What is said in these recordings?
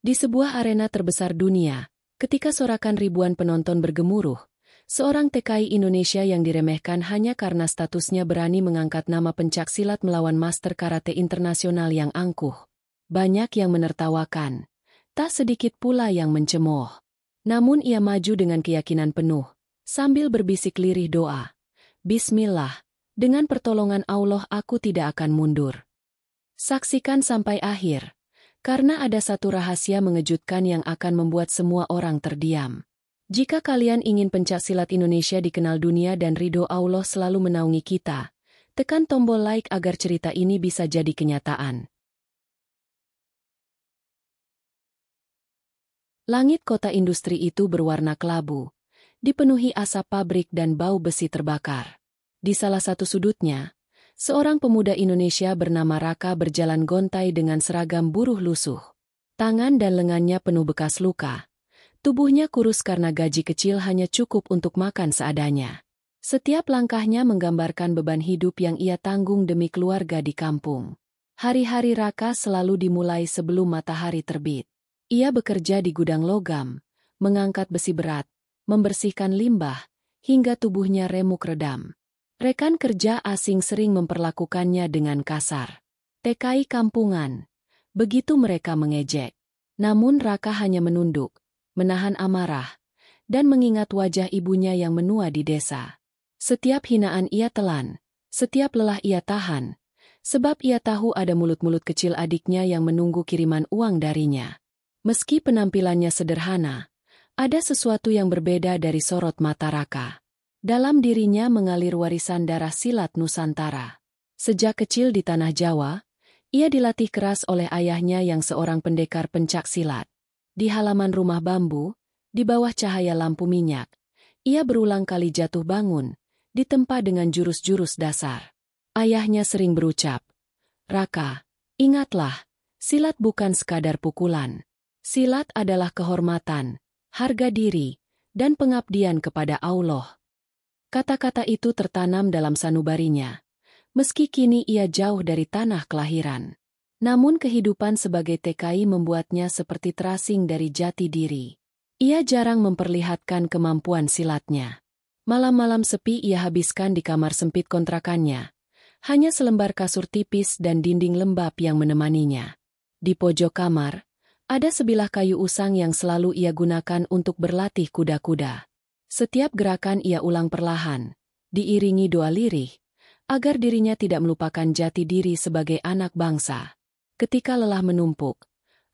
Di sebuah arena terbesar dunia, ketika sorakan ribuan penonton bergemuruh, seorang TKI Indonesia yang diremehkan hanya karena statusnya berani mengangkat nama pencaksilat melawan master karate internasional yang angkuh. Banyak yang menertawakan, tak sedikit pula yang mencemooh. Namun ia maju dengan keyakinan penuh, sambil berbisik lirih doa. Bismillah, dengan pertolongan Allah aku tidak akan mundur. Saksikan sampai akhir, karena ada satu rahasia mengejutkan yang akan membuat semua orang terdiam. Jika kalian ingin pencaksilat Indonesia dikenal dunia dan ridho Allah selalu menaungi kita, tekan tombol like agar cerita ini bisa jadi kenyataan. Langit kota industri itu berwarna kelabu, dipenuhi asap pabrik dan bau besi terbakar. Di salah satu sudutnya, seorang pemuda Indonesia bernama Raka berjalan gontai dengan seragam buruh lusuh. Tangan dan lengannya penuh bekas luka. Tubuhnya kurus karena gaji kecil hanya cukup untuk makan seadanya. Setiap langkahnya menggambarkan beban hidup yang ia tanggung demi keluarga di kampung. Hari-hari Raka selalu dimulai sebelum matahari terbit. Ia bekerja di gudang logam, mengangkat besi berat, membersihkan limbah, hingga tubuhnya remuk redam. Rekan kerja asing sering memperlakukannya dengan kasar. TKI kampungan, begitu mereka mengejek. Namun Raka hanya menunduk, menahan amarah, dan mengingat wajah ibunya yang menua di desa. Setiap hinaan ia telan, setiap lelah ia tahan, sebab ia tahu ada mulut-mulut kecil adiknya yang menunggu kiriman uang darinya. Meski penampilannya sederhana, ada sesuatu yang berbeda dari sorot mata Raka. Dalam dirinya mengalir warisan darah silat Nusantara. Sejak kecil di tanah Jawa, ia dilatih keras oleh ayahnya yang seorang pendekar pencak silat. Di halaman rumah bambu, di bawah cahaya lampu minyak, ia berulang kali jatuh bangun, ditempa dengan jurus-jurus dasar. Ayahnya sering berucap, "Raka, ingatlah, silat bukan sekadar pukulan. Silat adalah kehormatan, harga diri, dan pengabdian kepada Allah." Kata-kata itu tertanam dalam sanubarinya, meski kini ia jauh dari tanah kelahiran. Namun kehidupan sebagai TKI membuatnya seperti terasing dari jati diri. Ia jarang memperlihatkan kemampuan silatnya. Malam-malam sepi ia habiskan di kamar sempit kontrakannya. Hanya selembar kasur tipis dan dinding lembab yang menemaninya. Di pojok kamar, ada sebilah kayu usang yang selalu ia gunakan untuk berlatih kuda-kuda. Setiap gerakan ia ulang perlahan, diiringi doa lirih, agar dirinya tidak melupakan jati diri sebagai anak bangsa. Ketika lelah menumpuk,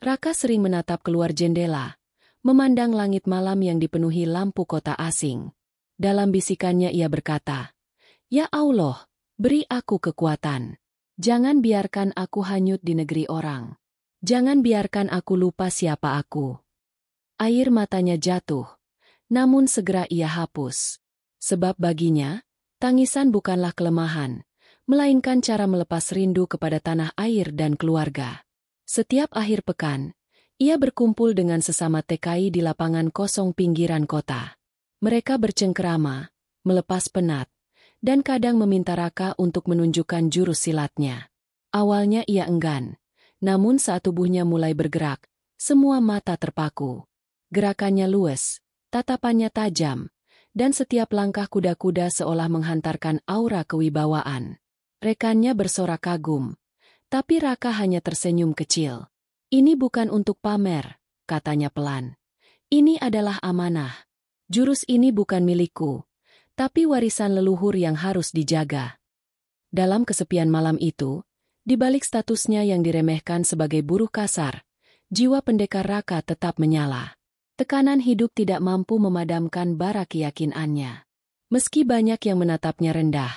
Raka sering menatap keluar jendela, memandang langit malam yang dipenuhi lampu kota asing. Dalam bisikannya ia berkata, "Ya Allah, beri aku kekuatan. Jangan biarkan aku hanyut di negeri orang. Jangan biarkan aku lupa siapa aku." Air matanya jatuh, namun segera ia hapus. Sebab baginya, tangisan bukanlah kelemahan, melainkan cara melepas rindu kepada tanah air dan keluarga. Setiap akhir pekan, ia berkumpul dengan sesama TKI di lapangan kosong pinggiran kota. Mereka bercengkerama, melepas penat, dan kadang meminta Raka untuk menunjukkan jurus silatnya. Awalnya ia enggan, namun saat tubuhnya mulai bergerak, semua mata terpaku. Gerakannya luwes, tatapannya tajam, dan setiap langkah kuda-kuda seolah menghantarkan aura kewibawaan. Rekannya bersorak kagum, tapi Raka hanya tersenyum kecil. "Ini bukan untuk pamer," katanya pelan. "Ini adalah amanah. Jurus ini bukan milikku, tapi warisan leluhur yang harus dijaga." Dalam kesepian malam itu, di balik statusnya yang diremehkan sebagai buruh kasar, jiwa pendekar Raka tetap menyala. Tekanan hidup tidak mampu memadamkan bara keyakinannya. Meski banyak yang menatapnya rendah,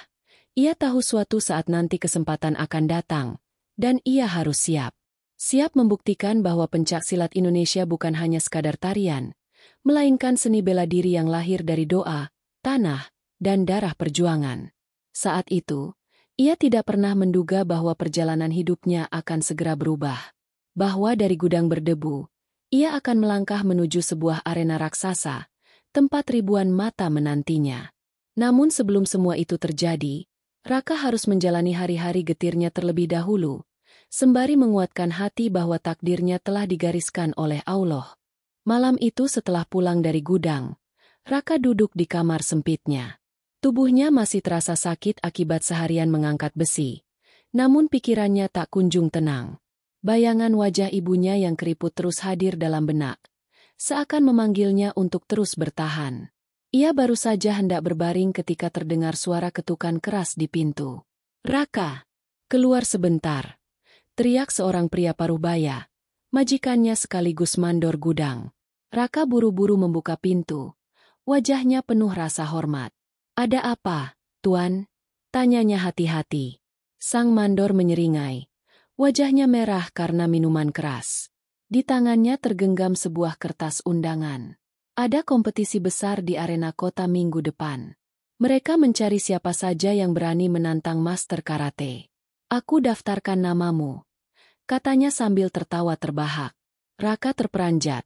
ia tahu suatu saat nanti kesempatan akan datang, dan ia harus siap. Siap membuktikan bahwa pencak silat Indonesia bukan hanya sekadar tarian, melainkan seni bela diri yang lahir dari doa, tanah, dan darah perjuangan. Saat itu, ia tidak pernah menduga bahwa perjalanan hidupnya akan segera berubah. Bahwa dari gudang berdebu, ia akan melangkah menuju sebuah arena raksasa, tempat ribuan mata menantinya. Namun sebelum semua itu terjadi, Raka harus menjalani hari-hari getirnya terlebih dahulu, sembari menguatkan hati bahwa takdirnya telah digariskan oleh Allah. Malam itu setelah pulang dari gudang, Raka duduk di kamar sempitnya. Tubuhnya masih terasa sakit akibat seharian mengangkat besi, namun pikirannya tak kunjung tenang. Bayangan wajah ibunya yang keriput terus hadir dalam benak, seakan memanggilnya untuk terus bertahan. Ia baru saja hendak berbaring ketika terdengar suara ketukan keras di pintu. "Raka, keluar sebentar!" teriak seorang pria paruh-baya, majikannya sekaligus mandor gudang. Raka buru-buru membuka pintu, wajahnya penuh rasa hormat. "Ada apa, Tuan?" tanyanya hati-hati. Sang mandor menyeringai, wajahnya merah karena minuman keras. Di tangannya tergenggam sebuah kertas undangan. Ada kompetisi besar di arena kota minggu depan. Mereka mencari siapa saja yang berani menantang master karate. "Aku daftarkan namamu," katanya sambil tertawa terbahak. Raka terperanjat.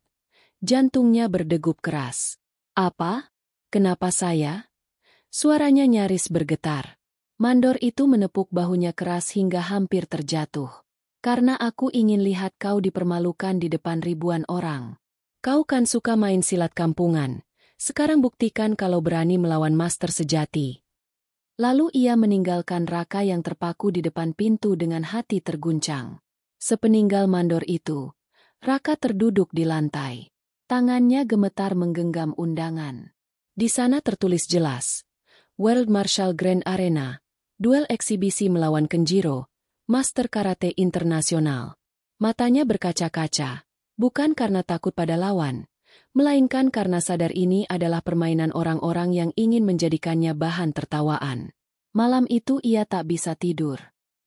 Jantungnya berdegup keras. "Apa? Kenapa saya?" Suaranya nyaris bergetar. Mandor itu menepuk bahunya keras hingga hampir terjatuh. "Karena aku ingin lihat kau dipermalukan di depan ribuan orang. Kau kan suka main silat kampungan. Sekarang buktikan kalau berani melawan master sejati." Lalu ia meninggalkan Raka yang terpaku di depan pintu dengan hati terguncang. Sepeninggal mandor itu, Raka terduduk di lantai. Tangannya gemetar menggenggam undangan. Di sana tertulis jelas, World Martial Grand Arena, duel eksibisi melawan Kenjiro, Master Karate Internasional. Matanya berkaca-kaca, bukan karena takut pada lawan, melainkan karena sadar ini adalah permainan orang-orang yang ingin menjadikannya bahan tertawaan. Malam itu ia tak bisa tidur.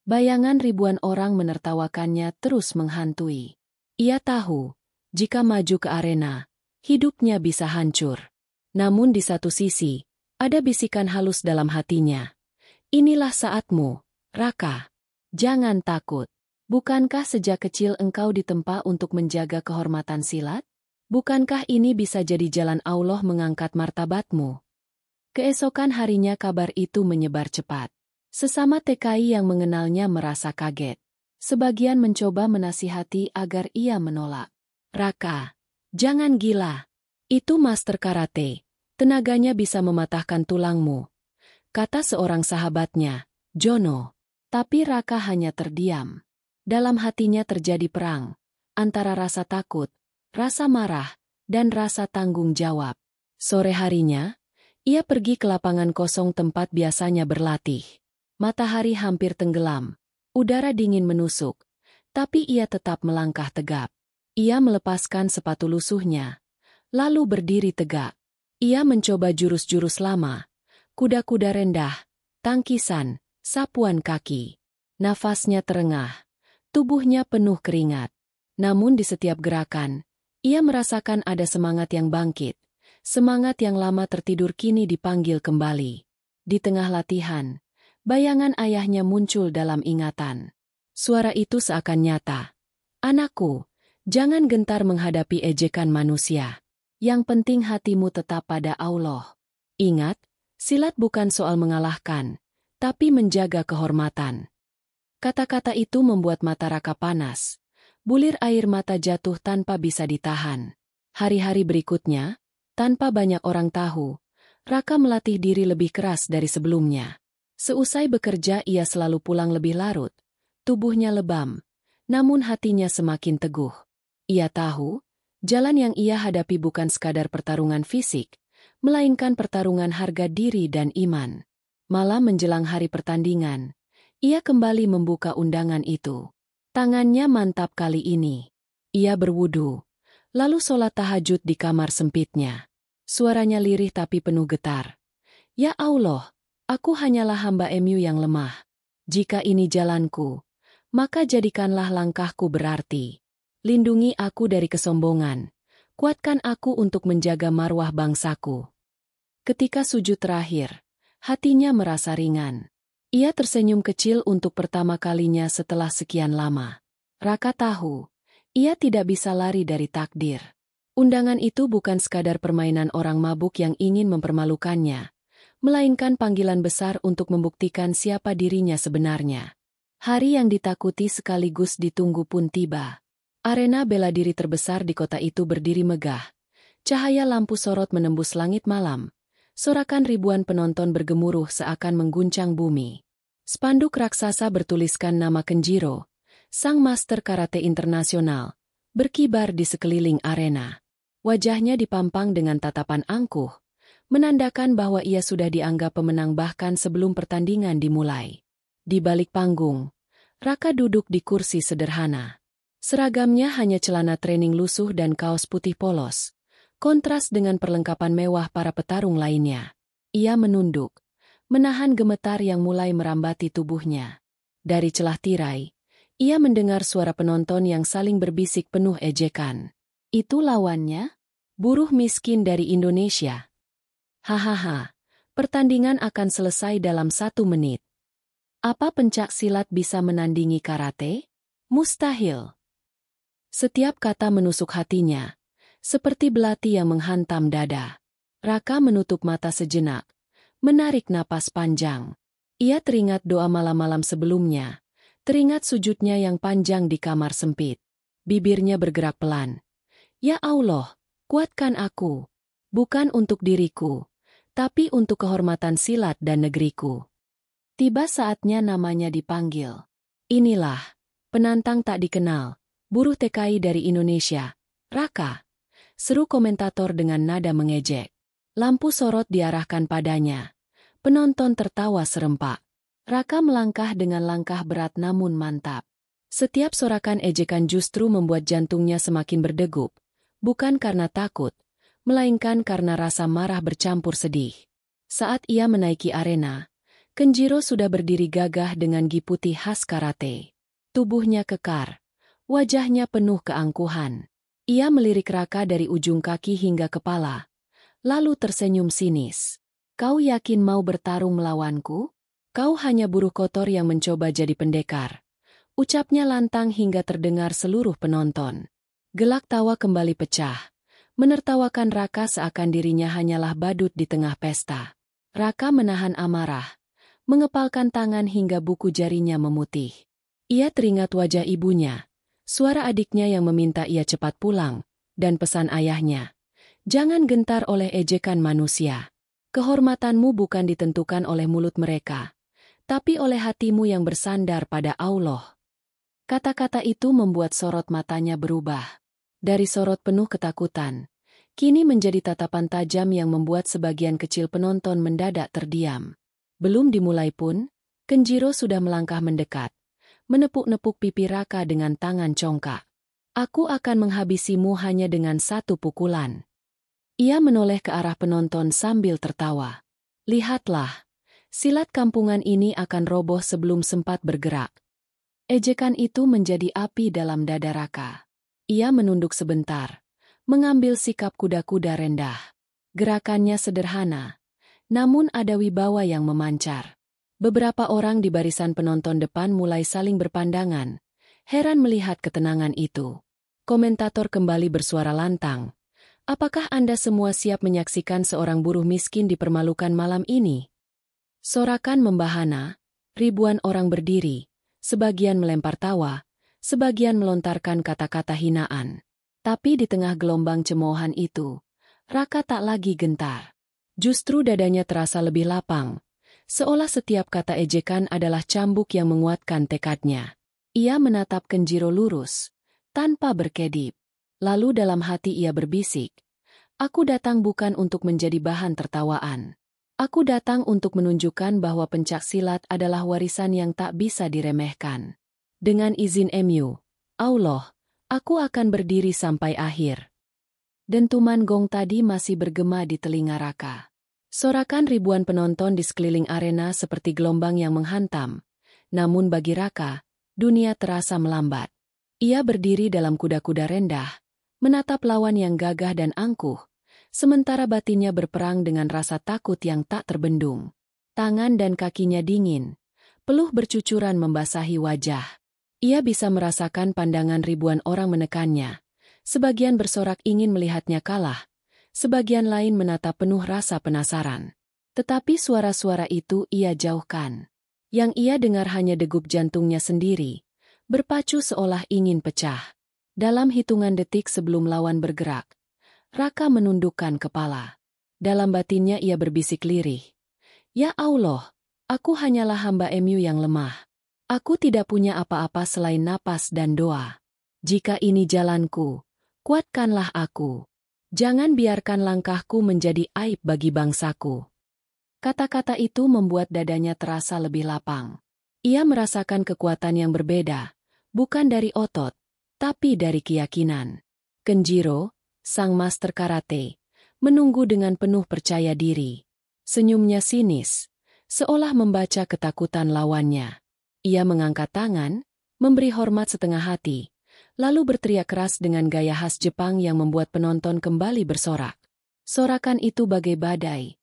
Bayangan ribuan orang menertawakannya terus menghantui. Ia tahu, jika maju ke arena, hidupnya bisa hancur. Namun di satu sisi, ada bisikan halus dalam hatinya. "Inilah saatmu, Raka. Jangan takut. Bukankah sejak kecil engkau ditempa untuk menjaga kehormatan silat? Bukankah ini bisa jadi jalan Allah mengangkat martabatmu?" Keesokan harinya kabar itu menyebar cepat. Sesama TKI yang mengenalnya merasa kaget. Sebagian mencoba menasihati agar ia menolak. "Raka, jangan gila. Itu master karate. Tenaganya bisa mematahkan tulangmu," kata seorang sahabatnya, Jono. Tapi Raka hanya terdiam. Dalam hatinya terjadi perang, antara rasa takut, rasa marah, dan rasa tanggung jawab. Sore harinya, ia pergi ke lapangan kosong tempat biasanya berlatih. Matahari hampir tenggelam, udara dingin menusuk, tapi ia tetap melangkah tegap. Ia melepaskan sepatu lusuhnya, lalu berdiri tegak. Ia mencoba jurus-jurus lama, kuda-kuda rendah, tangkisan, sapuan kaki. Nafasnya terengah, tubuhnya penuh keringat. Namun di setiap gerakan, ia merasakan ada semangat yang bangkit. Semangat yang lama tertidur kini dipanggil kembali. Di tengah latihan, bayangan ayahnya muncul dalam ingatan. Suara itu seakan nyata. "Anakku, jangan gentar menghadapi ejekan manusia. Yang penting hatimu tetap pada Allah. Ingat, silat bukan soal mengalahkan, tapi menjaga kehormatan." Kata-kata itu membuat mata Raka panas. Bulir air mata jatuh tanpa bisa ditahan. Hari-hari berikutnya, tanpa banyak orang tahu, Raka melatih diri lebih keras dari sebelumnya. Seusai bekerja ia selalu pulang lebih larut. Tubuhnya lebam, namun hatinya semakin teguh. Ia tahu, jalan yang ia hadapi bukan sekadar pertarungan fisik, melainkan pertarungan harga diri dan iman. Malam menjelang hari pertandingan, ia kembali membuka undangan itu. Tangannya mantap kali ini. Ia berwudu, lalu sholat tahajud di kamar sempitnya. Suaranya lirih tapi penuh getar. "Ya Allah, aku hanyalah hamba MU yang lemah. Jika ini jalanku, maka jadikanlah langkahku berarti. Lindungi aku dari kesombongan. Kuatkan aku untuk menjaga marwah bangsaku." Ketika sujud terakhir, hatinya merasa ringan. Ia tersenyum kecil untuk pertama kalinya setelah sekian lama. Raka tahu, ia tidak bisa lari dari takdir. Undangan itu bukan sekadar permainan orang mabuk yang ingin mempermalukannya, melainkan panggilan besar untuk membuktikan siapa dirinya sebenarnya. Hari yang ditakuti sekaligus ditunggu pun tiba. Arena bela diri terbesar di kota itu berdiri megah. Cahaya lampu sorot menembus langit malam. Sorakan ribuan penonton bergemuruh seakan mengguncang bumi. Spanduk raksasa bertuliskan nama Kenjiro, sang master karate internasional, berkibar di sekeliling arena. Wajahnya dipampang dengan tatapan angkuh, menandakan bahwa ia sudah dianggap pemenang bahkan sebelum pertandingan dimulai. Di balik panggung, Raka duduk di kursi sederhana. Seragamnya hanya celana training lusuh dan kaos putih polos, kontras dengan perlengkapan mewah para petarung lainnya. Ia menunduk, menahan gemetar yang mulai merambati tubuhnya. Dari celah tirai, ia mendengar suara penonton yang saling berbisik penuh ejekan. Itu lawannya? Buruh miskin dari Indonesia. Hahaha, pertandingan akan selesai dalam 1 menit. Apa pencak silat bisa menandingi karate? Mustahil. Setiap kata menusuk hatinya, seperti belati yang menghantam dada. Raka menutup mata sejenak, menarik napas panjang. Ia teringat doa malam-malam sebelumnya, teringat sujudnya yang panjang di kamar sempit. Bibirnya bergerak pelan. Ya Allah, kuatkan aku. Bukan untuk diriku, tapi untuk kehormatan silat dan negeriku. Tiba saatnya namanya dipanggil. Inilah, penantang tak dikenal, buruh TKI dari Indonesia, Raka. Seru komentator dengan nada mengejek. Lampu sorot diarahkan padanya. Penonton tertawa serempak. Raka melangkah dengan langkah berat namun mantap. Setiap sorakan ejekan justru membuat jantungnya semakin berdegup. Bukan karena takut, melainkan karena rasa marah bercampur sedih. Saat ia menaiki arena, Kenjiro sudah berdiri gagah dengan gi putih khas karate. Tubuhnya kekar, wajahnya penuh keangkuhan. Ia melirik Raka dari ujung kaki hingga kepala, lalu tersenyum sinis. Kau yakin mau bertarung melawanku? Kau hanya buruh kotor yang mencoba jadi pendekar. Ucapnya lantang hingga terdengar seluruh penonton. Gelak tawa kembali pecah, menertawakan Raka seakan dirinya hanyalah badut di tengah pesta. Raka menahan amarah, mengepalkan tangan hingga buku jarinya memutih. Ia teringat wajah ibunya, suara adiknya yang meminta ia cepat pulang, dan pesan ayahnya. Jangan gentar oleh ejekan manusia. Kehormatanmu bukan ditentukan oleh mulut mereka, tapi oleh hatimu yang bersandar pada Allah. Kata-kata itu membuat sorot matanya berubah. Dari sorot penuh ketakutan, kini menjadi tatapan tajam yang membuat sebagian kecil penonton mendadak terdiam. Belum dimulai pun, Kenjiro sudah melangkah mendekat, menepuk-nepuk pipi Raka dengan tangan congkak. Aku akan menghabisimu hanya dengan 1 pukulan. Ia menoleh ke arah penonton sambil tertawa. Lihatlah, silat kampungan ini akan roboh sebelum sempat bergerak. Ejekan itu menjadi api dalam dada Raka. Ia menunduk sebentar, mengambil sikap kuda-kuda rendah. Gerakannya sederhana, namun ada wibawa yang memancar. Beberapa orang di barisan penonton depan mulai saling berpandangan, heran melihat ketenangan itu. Komentator kembali bersuara lantang. Apakah Anda semua siap menyaksikan seorang buruh miskin dipermalukan malam ini? Sorakan membahana, ribuan orang berdiri, sebagian melempar tawa, sebagian melontarkan kata-kata hinaan. Tapi di tengah gelombang cemoohan itu, Raka tak lagi gentar. Justru dadanya terasa lebih lapang, seolah setiap kata ejekan adalah cambuk yang menguatkan tekadnya. Ia menatap Kenjiro lurus, tanpa berkedip. Lalu dalam hati ia berbisik, aku datang bukan untuk menjadi bahan tertawaan. Aku datang untuk menunjukkan bahwa pencak silat adalah warisan yang tak bisa diremehkan. Dengan izin MU, Allah, aku akan berdiri sampai akhir. Dentuman gong tadi masih bergema di telinga Raka. Sorakan ribuan penonton di sekeliling arena seperti gelombang yang menghantam. Namun bagi Raka, dunia terasa melambat. Ia berdiri dalam kuda-kuda rendah, menatap lawan yang gagah dan angkuh, sementara batinnya berperang dengan rasa takut yang tak terbendung. Tangan dan kakinya dingin, peluh bercucuran membasahi wajah. Ia bisa merasakan pandangan ribuan orang menekannya. Sebagian bersorak ingin melihatnya kalah, sebagian lain menatap penuh rasa penasaran. Tetapi suara-suara itu ia jauhkan. Yang ia dengar hanya degup jantungnya sendiri, berpacu seolah ingin pecah. Dalam hitungan detik sebelum lawan bergerak, Raka menundukkan kepala. Dalam batinnya ia berbisik lirih. Ya Allah, aku hanyalah hamba MU yang lemah. Aku tidak punya apa-apa selain napas dan doa. Jika ini jalanku, kuatkanlah aku. Jangan biarkan langkahku menjadi aib bagi bangsaku. Kata-kata itu membuat dadanya terasa lebih lapang. Ia merasakan kekuatan yang berbeda, bukan dari otot, tapi dari keyakinan. Kenjiro, sang master karate, menunggu dengan penuh percaya diri. Senyumnya sinis, seolah membaca ketakutan lawannya. Ia mengangkat tangan, memberi hormat setengah hati, lalu berteriak keras dengan gaya khas Jepang yang membuat penonton kembali bersorak. Sorakan itu bagai badai.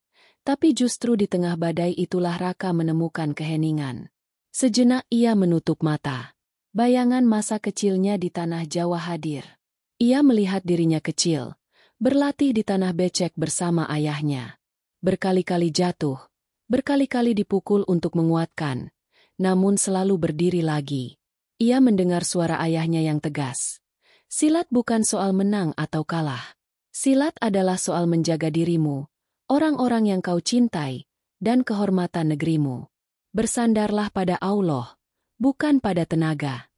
Tapi justru di tengah badai itulah Raka menemukan keheningan. Sejenak ia menutup mata. Bayangan masa kecilnya di tanah Jawa hadir. Ia melihat dirinya kecil, berlatih di tanah becek bersama ayahnya. Berkali-kali jatuh, berkali-kali dipukul untuk menguatkan, namun selalu berdiri lagi. Ia mendengar suara ayahnya yang tegas. Silat bukan soal menang atau kalah. Silat adalah soal menjaga dirimu, orang-orang yang kau cintai, dan kehormatan negerimu. Bersandarlah pada Allah, bukan pada tenaga.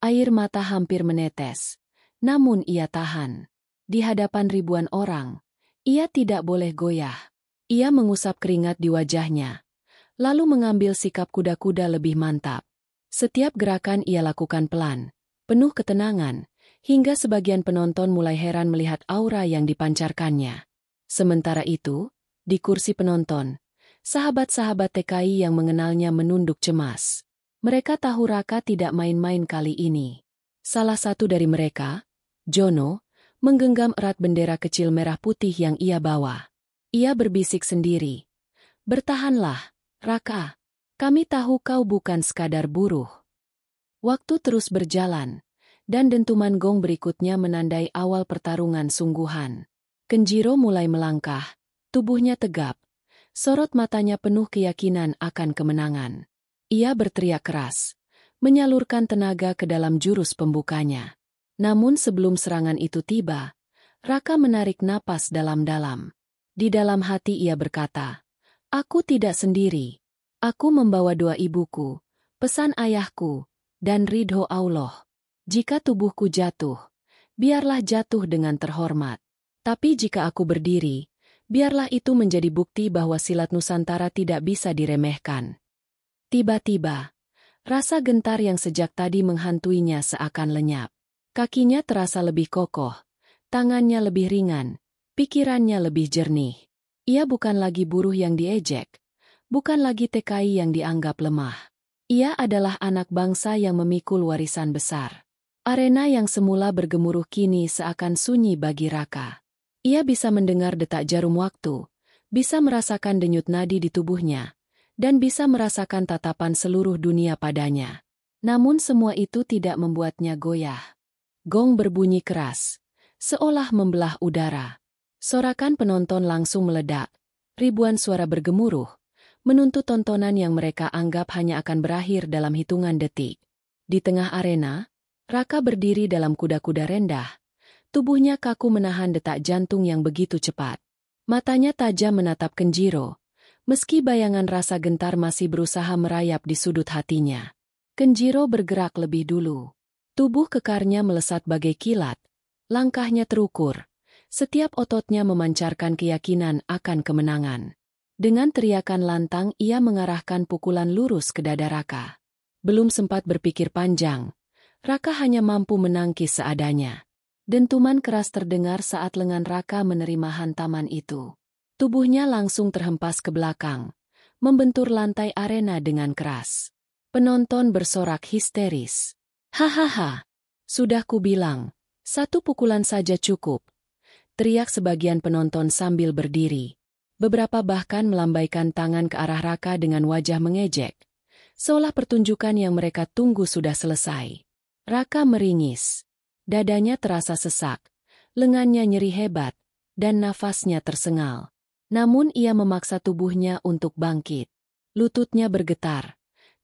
Air mata hampir menetes, namun ia tahan. Di hadapan ribuan orang, ia tidak boleh goyah. Ia mengusap keringat di wajahnya, lalu mengambil sikap kuda-kuda lebih mantap. Setiap gerakan ia lakukan pelan, penuh ketenangan, hingga sebagian penonton mulai heran melihat aura yang dipancarkannya. Sementara itu, di kursi penonton, sahabat-sahabat TKI yang mengenalnya menunduk cemas. Mereka tahu Raka tidak main-main kali ini. Salah satu dari mereka, Jono, menggenggam erat bendera kecil merah putih yang ia bawa. Ia berbisik sendiri. Bertahanlah, Raka. Kami tahu kau bukan sekadar buruh. Waktu terus berjalan, dan dentuman gong berikutnya menandai awal pertarungan sungguhan. Kenjiro mulai melangkah, tubuhnya tegap, sorot matanya penuh keyakinan akan kemenangan. Ia berteriak keras, menyalurkan tenaga ke dalam jurus pembukanya. Namun sebelum serangan itu tiba, Raka menarik napas dalam-dalam. Di dalam hati ia berkata, "Aku tidak sendiri. Aku membawa doa ibuku, pesan ayahku, dan ridho Allah. Jika tubuhku jatuh, biarlah jatuh dengan terhormat. Tapi jika aku berdiri, biarlah itu menjadi bukti bahwa silat Nusantara tidak bisa diremehkan." Tiba-tiba, rasa gentar yang sejak tadi menghantuinya seakan lenyap. Kakinya terasa lebih kokoh, tangannya lebih ringan, pikirannya lebih jernih. Ia bukan lagi buruh yang diejek, bukan lagi TKI yang dianggap lemah. Ia adalah anak bangsa yang memikul warisan besar. Arena yang semula bergemuruh kini seakan sunyi bagi Raka. Ia bisa mendengar detak jarum waktu, bisa merasakan denyut nadi di tubuhnya, dan bisa merasakan tatapan seluruh dunia padanya. Namun semua itu tidak membuatnya goyah. Gong berbunyi keras, seolah membelah udara. Sorakan penonton langsung meledak. Ribuan suara bergemuruh, menuntut tontonan yang mereka anggap hanya akan berakhir dalam hitungan detik. Di tengah arena, Raka berdiri dalam kuda-kuda rendah. Tubuhnya kaku menahan detak jantung yang begitu cepat. Matanya tajam menatap Kenjiro, meski bayangan rasa gentar masih berusaha merayap di sudut hatinya. Kenjiro bergerak lebih dulu. Tubuh kekarnya melesat bagai kilat, langkahnya terukur. Setiap ototnya memancarkan keyakinan akan kemenangan. Dengan teriakan lantang ia mengarahkan pukulan lurus ke dada Raka. Belum sempat berpikir panjang, Raka hanya mampu menangkis seadanya. Dentuman keras terdengar saat lengan Raka menerima hantaman itu. Tubuhnya langsung terhempas ke belakang, membentur lantai arena dengan keras. Penonton bersorak histeris. "Hahaha, sudah kubilang, satu pukulan saja cukup," teriak sebagian penonton sambil berdiri. Beberapa bahkan melambaikan tangan ke arah Raka dengan wajah mengejek, seolah pertunjukan yang mereka tunggu sudah selesai. Raka meringis. Dadanya terasa sesak, lengannya nyeri hebat, dan nafasnya tersengal. Namun ia memaksa tubuhnya untuk bangkit. Lututnya bergetar,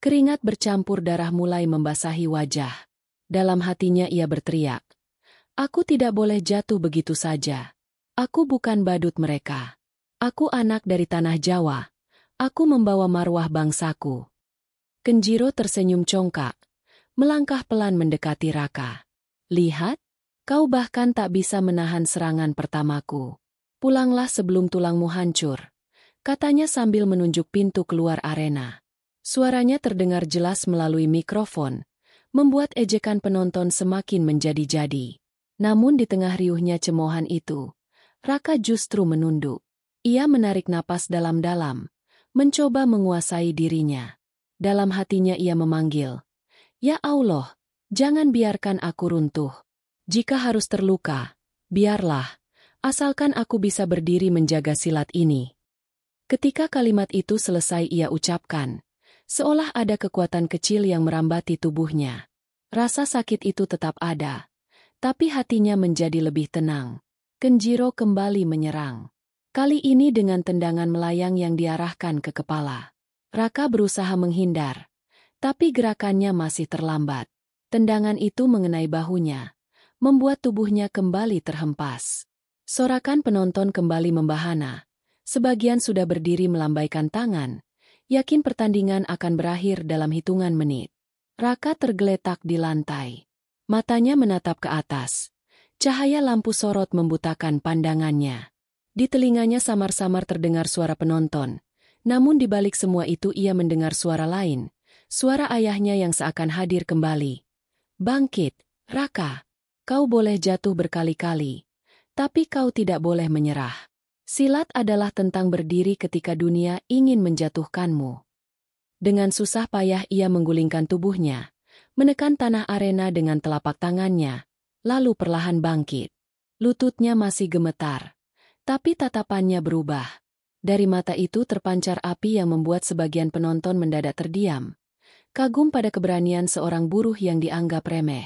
Keringat bercampur darah mulai membasahi wajah. Dalam hatinya ia berteriak, "Aku tidak boleh jatuh begitu saja. Aku bukan badut mereka. Aku anak dari tanah Jawa. Aku membawa marwah bangsaku." Kenjiro tersenyum congkak, melangkah pelan mendekati Raka. "Lihat, kau bahkan tak bisa menahan serangan pertamaku. Pulanglah sebelum tulangmu hancur," katanya sambil menunjuk pintu keluar arena. Suaranya terdengar jelas melalui mikrofon, membuat ejekan penonton semakin menjadi-jadi. Namun di tengah riuhnya cemoohan itu, Raka justru menunduk. Ia menarik napas dalam-dalam, mencoba menguasai dirinya. Dalam hatinya ia memanggil, "Ya Allah, jangan biarkan aku runtuh. Jika harus terluka, biarlah, asalkan aku bisa berdiri menjaga silat ini." Ketika kalimat itu selesai ia ucapkan, seolah ada kekuatan kecil yang merambati tubuhnya. Rasa sakit itu tetap ada, tapi hatinya menjadi lebih tenang. Kenjiro kembali menyerang. Kali ini dengan tendangan melayang yang diarahkan ke kepala. Raka berusaha menghindar, tapi gerakannya masih terlambat. Tendangan itu mengenai bahunya, membuat tubuhnya kembali terhempas. Sorakan penonton kembali membahana. Sebagian sudah berdiri melambaikan tangan, yakin pertandingan akan berakhir dalam hitungan menit. Raka tergeletak di lantai. Matanya menatap ke atas. Cahaya lampu sorot membutakan pandangannya. Di telinganya samar-samar terdengar suara penonton. Namun di balik semua itu ia mendengar suara lain. Suara ayahnya yang seakan hadir kembali. "Bangkit, Raka. Kau boleh jatuh berkali-kali, tapi kau tidak boleh menyerah. Silat adalah tentang berdiri ketika dunia ingin menjatuhkanmu." Dengan susah payah ia menggulingkan tubuhnya, menekan tanah arena dengan telapak tangannya, lalu perlahan bangkit. Lututnya masih gemetar, tapi tatapannya berubah. Dari mata itu terpancar api yang membuat sebagian penonton mendadak terdiam, kagum pada keberanian seorang buruh yang dianggap remeh.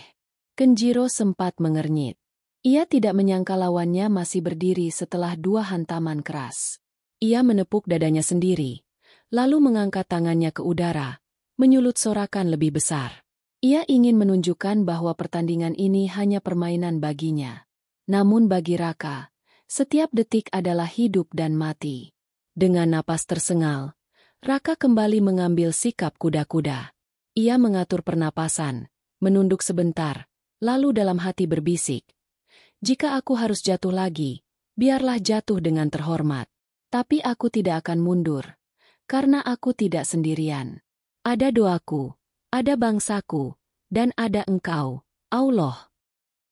Kenjiro sempat mengernyit. Ia tidak menyangka lawannya masih berdiri setelah 2 hantaman keras. Ia menepuk dadanya sendiri, lalu mengangkat tangannya ke udara, menyulut sorakan lebih besar. Ia ingin menunjukkan bahwa pertandingan ini hanya permainan baginya. Namun bagi Raka, setiap detik adalah hidup dan mati. Dengan napas tersengal, Raka kembali mengambil sikap kuda-kuda. Ia mengatur pernapasan, menunduk sebentar, lalu dalam hati berbisik, "Jika aku harus jatuh lagi, biarlah jatuh dengan terhormat. Tapi aku tidak akan mundur, karena aku tidak sendirian. Ada doaku, ada bangsaku, dan ada Engkau, Allah."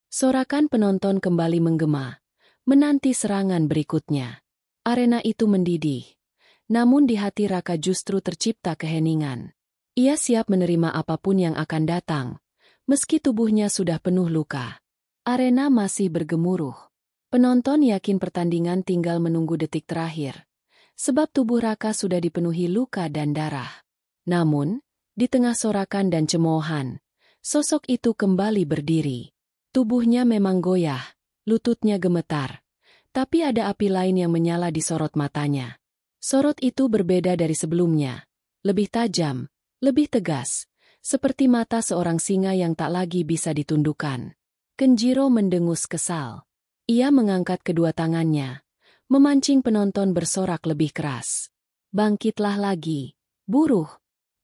Sorakan penonton kembali menggema, menanti serangan berikutnya. Arena itu mendidih. Namun di hati Raka justru tercipta keheningan. Ia siap menerima apapun yang akan datang, meski tubuhnya sudah penuh luka. Arena masih bergemuruh. Penonton yakin pertandingan tinggal menunggu detik terakhir, sebab tubuh Raka sudah dipenuhi luka dan darah. Namun, di tengah sorakan dan cemoohan, sosok itu kembali berdiri. Tubuhnya memang goyah, lututnya gemetar, tapi ada api lain yang menyala di sorot matanya. Sorot itu berbeda dari sebelumnya, lebih tajam, lebih tegas, seperti mata seorang singa yang tak lagi bisa ditundukkan. Kenjiro mendengus kesal. Ia mengangkat kedua tangannya, memancing penonton bersorak lebih keras. "Bangkitlah lagi, buruh.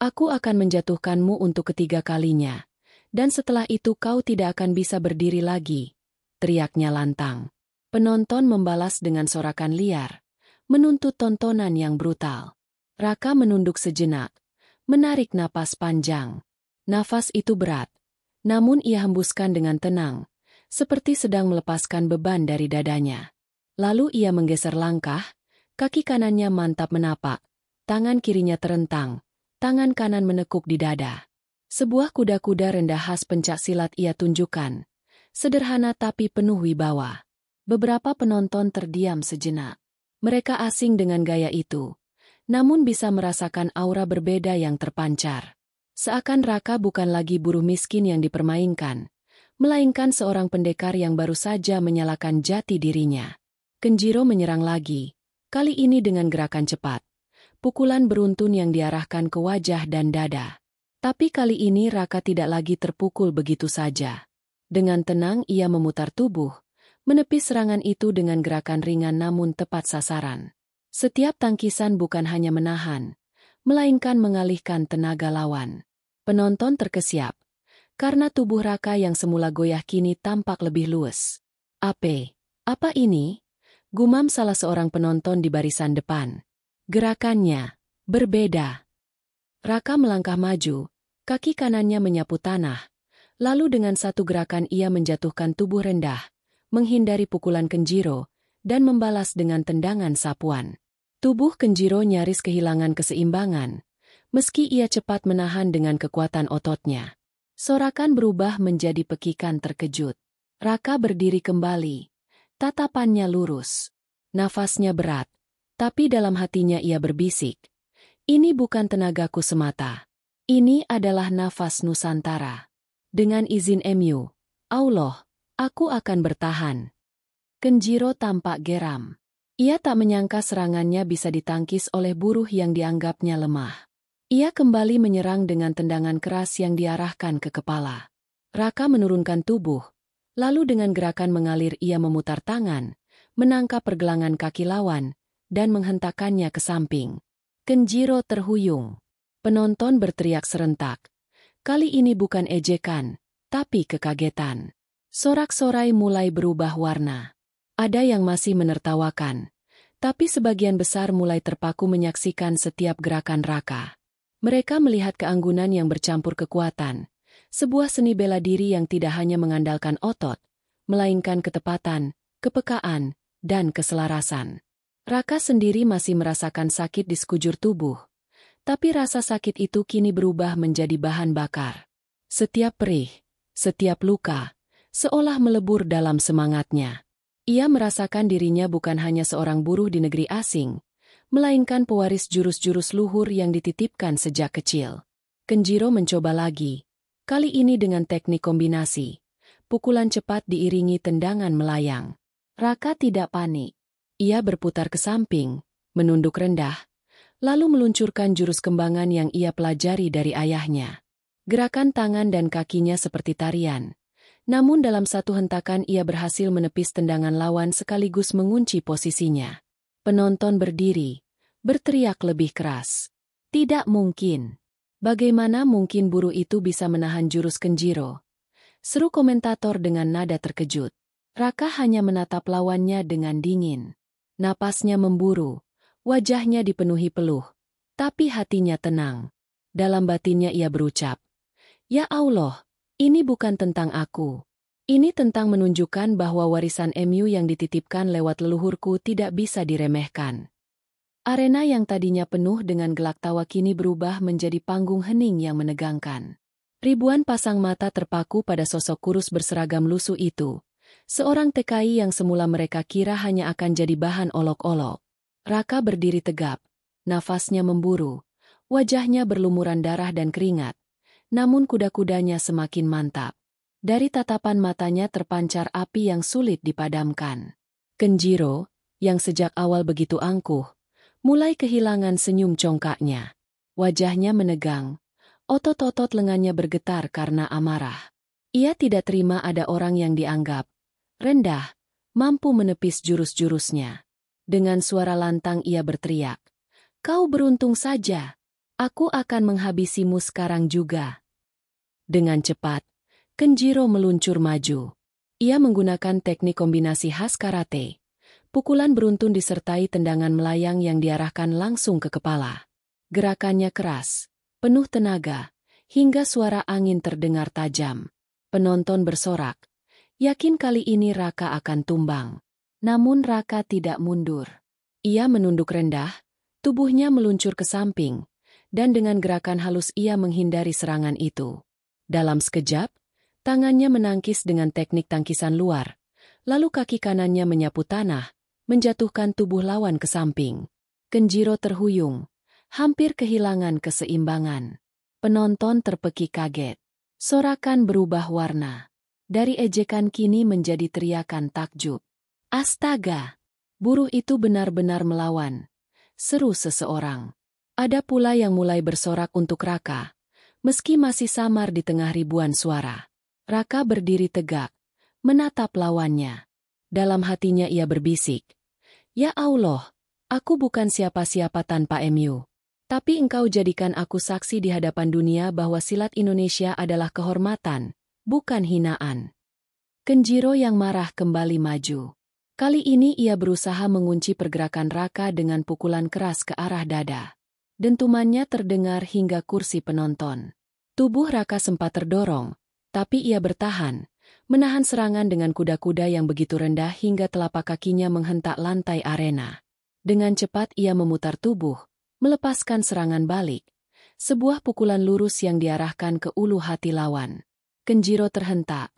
Aku akan menjatuhkanmu untuk ketiga kalinya. Dan setelah itu kau tidak akan bisa berdiri lagi," teriaknya lantang. Penonton membalas dengan sorakan liar, menuntut tontonan yang brutal. Raka menunduk sejenak, menarik napas panjang. Nafas itu berat, namun ia hembuskan dengan tenang, seperti sedang melepaskan beban dari dadanya. Lalu ia menggeser langkah, kaki kanannya mantap menapak, tangan kirinya terentang, tangan kanan menekuk di dada. Sebuah kuda-kuda rendah khas pencak silat ia tunjukkan, sederhana tapi penuh wibawa. Beberapa penonton terdiam sejenak. Mereka asing dengan gaya itu, namun bisa merasakan aura berbeda yang terpancar. Seakan Raka bukan lagi buruh miskin yang dipermainkan, melainkan seorang pendekar yang baru saja menyalakan jati dirinya. Kenjiro menyerang lagi, kali ini dengan gerakan cepat. Pukulan beruntun yang diarahkan ke wajah dan dada. Tapi kali ini Raka tidak lagi terpukul begitu saja. Dengan tenang ia memutar tubuh, menepis serangan itu dengan gerakan ringan namun tepat sasaran. Setiap tangkisan bukan hanya menahan, melainkan mengalihkan tenaga lawan. Penonton terkesiap, karena tubuh Raka yang semula goyah kini tampak lebih luwes. Apa ini? Gumam salah seorang penonton di barisan depan. Gerakannya berbeda. Raka melangkah maju, kaki kanannya menyapu tanah. Lalu dengan satu gerakan ia menjatuhkan tubuh rendah, menghindari pukulan Kenjiro, dan membalas dengan tendangan sapuan. Tubuh Kenjiro nyaris kehilangan keseimbangan, meski ia cepat menahan dengan kekuatan ototnya. Sorakan berubah menjadi pekikan terkejut. Raka berdiri kembali, tatapannya lurus. Nafasnya berat, tapi dalam hatinya ia berbisik. Ini bukan tenagaku semata. Ini adalah nafas Nusantara. Dengan izin MU, Allah, aku akan bertahan. Kenjiro tampak geram. Ia tak menyangka serangannya bisa ditangkis oleh buruh yang dianggapnya lemah. Ia kembali menyerang dengan tendangan keras yang diarahkan ke kepala. Raka menurunkan tubuh, lalu dengan gerakan mengalir ia memutar tangan, menangkap pergelangan kaki lawan, dan menghentakkannya ke samping. Kenjiro terhuyung. Penonton berteriak serentak. Kali ini bukan ejekan, tapi kekagetan. Sorak-sorai mulai berubah warna. Ada yang masih menertawakan, tapi sebagian besar mulai terpaku menyaksikan setiap gerakan Raka. Mereka melihat keanggunan yang bercampur kekuatan, sebuah seni bela diri yang tidak hanya mengandalkan otot, melainkan ketepatan, kepekaan, dan keselarasan. Raka sendiri masih merasakan sakit di sekujur tubuh, tapi rasa sakit itu kini berubah menjadi bahan bakar. Setiap perih, setiap luka, seolah melebur dalam semangatnya. Ia merasakan dirinya bukan hanya seorang buruh di negeri asing, melainkan pewaris jurus-jurus luhur yang dititipkan sejak kecil. Kenjiro mencoba lagi, kali ini dengan teknik kombinasi. Pukulan cepat diiringi tendangan melayang. Raka tidak panik. Ia berputar ke samping, menunduk rendah, lalu meluncurkan jurus kembangan yang ia pelajari dari ayahnya. Gerakan tangan dan kakinya seperti tarian. Namun dalam satu hentakan ia berhasil menepis tendangan lawan sekaligus mengunci posisinya. Penonton berdiri, berteriak lebih keras. Tidak mungkin. Bagaimana mungkin buruh itu bisa menahan jurus Kenjiro? Seru komentator dengan nada terkejut. Raka hanya menatap lawannya dengan dingin. Napasnya memburu, wajahnya dipenuhi peluh, tapi hatinya tenang. Dalam batinnya ia berucap, "Ya Allah, ini bukan tentang aku. Ini tentang menunjukkan bahwa warisan MU yang dititipkan lewat leluhurku tidak bisa diremehkan." Arena yang tadinya penuh dengan gelak tawa kini berubah menjadi panggung hening yang menegangkan. Ribuan pasang mata terpaku pada sosok kurus berseragam lusuh itu. Seorang TKI yang semula mereka kira hanya akan jadi bahan olok-olok. Raka berdiri tegap, nafasnya memburu, wajahnya berlumuran darah dan keringat. Namun kuda-kudanya semakin mantap. Dari tatapan matanya terpancar api yang sulit dipadamkan. Kenjiro, yang sejak awal begitu angkuh, mulai kehilangan senyum congkaknya. Wajahnya menegang, otot-otot lengannya bergetar karena amarah. Ia tidak terima ada orang yang dianggap rendah, mampu menepis jurus-jurusnya. Dengan suara lantang ia berteriak, "Kau beruntung saja. Aku akan menghabisimu sekarang juga." Dengan cepat, Kenjiro meluncur maju. Ia menggunakan teknik kombinasi khas karate. Pukulan beruntun disertai tendangan melayang yang diarahkan langsung ke kepala. Gerakannya keras, penuh tenaga, hingga suara angin terdengar tajam. Penonton bersorak, yakin kali ini Raka akan tumbang. Namun Raka tidak mundur. Ia menunduk rendah, tubuhnya meluncur ke samping, dan dengan gerakan halus ia menghindari serangan itu. Dalam sekejap, tangannya menangkis dengan teknik tangkisan luar, lalu kaki kanannya menyapu tanah, menjatuhkan tubuh lawan ke samping. Kenjiro terhuyung, hampir kehilangan keseimbangan. Penonton terpekik kaget. Sorakan berubah warna. Dari ejekan kini menjadi teriakan takjub. "Astaga! Buruh itu benar-benar melawan," seru seseorang. Ada pula yang mulai bersorak untuk Raka. Meski masih samar di tengah ribuan suara, Raka berdiri tegak, menatap lawannya. Dalam hatinya ia berbisik, "Ya Allah, aku bukan siapa-siapa tanpa MU. Tapi engkau jadikan aku saksi di hadapan dunia bahwa silat Indonesia adalah kehormatan, bukan hinaan." Kenjiro yang marah kembali maju. Kali ini ia berusaha mengunci pergerakan Raka dengan pukulan keras ke arah dada. Dentumannya terdengar hingga kursi penonton. Tubuh Raka sempat terdorong, tapi ia bertahan, menahan serangan dengan kuda-kuda yang begitu rendah hingga telapak kakinya menghentak lantai arena. Dengan cepat ia memutar tubuh, melepaskan serangan balik. Sebuah pukulan lurus yang diarahkan ke ulu hati lawan. Kenjiro terhentak.